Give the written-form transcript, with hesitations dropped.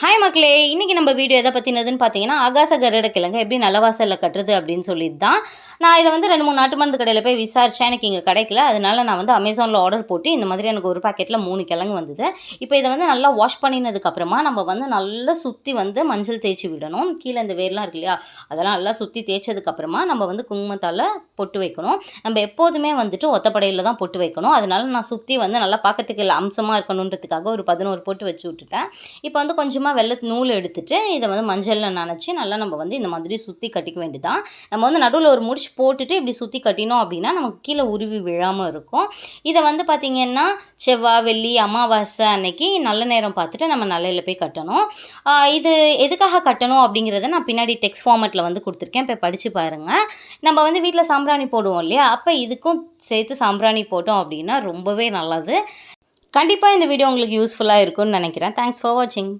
Hi மக்களே, இன்றைக்கி நம்ம வீடியோ எதை பற்றினதுன்னு பார்த்தீங்கன்னா, ஆகாச கருட கிழங்கு எப்படி நல்ல வாசலில் கட்டுறது அப்படின்னு சொல்லிட்டு தான். நான் இதை வந்து 2-3 நாட்டு மருந்து கடையில் போய் விசாரித்தேன். எனக்கு இங்கே கிடைக்கல. அதனால நான் வந்து அமேசானில் ஆர்டர் போட்டு இந்த மாதிரி எனக்கு ஒரு பாக்கெட்டில் 3 கிழங்கு வந்தது. இப்போ இதை வந்து நல்லா வாஷ் பண்ணினதுக்கப்புறமா நம்ம வந்து நல்லா சுற்றி வந்து மஞ்சள் தேய்ச்சி விடணும். கீழே இந்த வேர்லாம் இருக்கு இல்லையா, அதெல்லாம் நல்லா சுற்றி தேய்ச்சதுக்கப்புறமா நம்ம வந்து குங்குமத்தால் பொட்டு வைக்கணும். நம்ம எப்போதுமே வந்துட்டு ஒத்தப்படையில் தான் பொட்டு வைக்கணும். அதனால நான் சுற்றி வந்து நல்லா பார்க்கறதுக்கு அம்சமாக இருக்கணுன்றதுக்காக ஒரு 11 பொட்டு வச்சு விட்டுட்டேன். இப்போ வந்து கொஞ்சமாக வெள்ளை நூல் எடுத்துட்டு இதை வந்து மஞ்சளில் நனைச்சி நல்லா நம்ம வந்து இந்த மாதிரி சுற்றி கட்டிக்க வேண்டியதான். நம்ம வந்து நடுவில் ஒரு முடிச்சு போட்டுட்டு இப்படி சுற்றி கட்டினோம் அப்படின்னா நமக்கு கீழே உருவி விழாமல் இருக்கும். இதை வந்து பார்த்திங்கன்னா செவ்வாய், வெள்ளி, அமாவாசை அன்னைக்கு நல்ல நேரம் பார்த்துட்டு நம்ம நல்லையில் போய் கட்டணும். இது எதுக்காக கட்டணும் அப்படிங்கிறத நான் பின்னாடி டெக்ஸ்ட் ஃபார்மேட்டில் வந்து கொடுத்துருக்கேன். இப்போ படித்து பாருங்கள். நம்ம வந்து வீட்டில் சாம்பிராணி போடுவோம் இல்லையா, அப்போ இதுக்கும் சேர்த்து சாம்பிராணி போட்டோம் அப்படின்னா ரொம்பவே நல்லது. கண்டிப்பாக இந்த வீடியோ உங்களுக்கு யூஸ்ஃபுல்லாக இருக்கும்னு நினைக்கிறேன். தேங்க்ஸ் ஃபார் வாட்சிங்.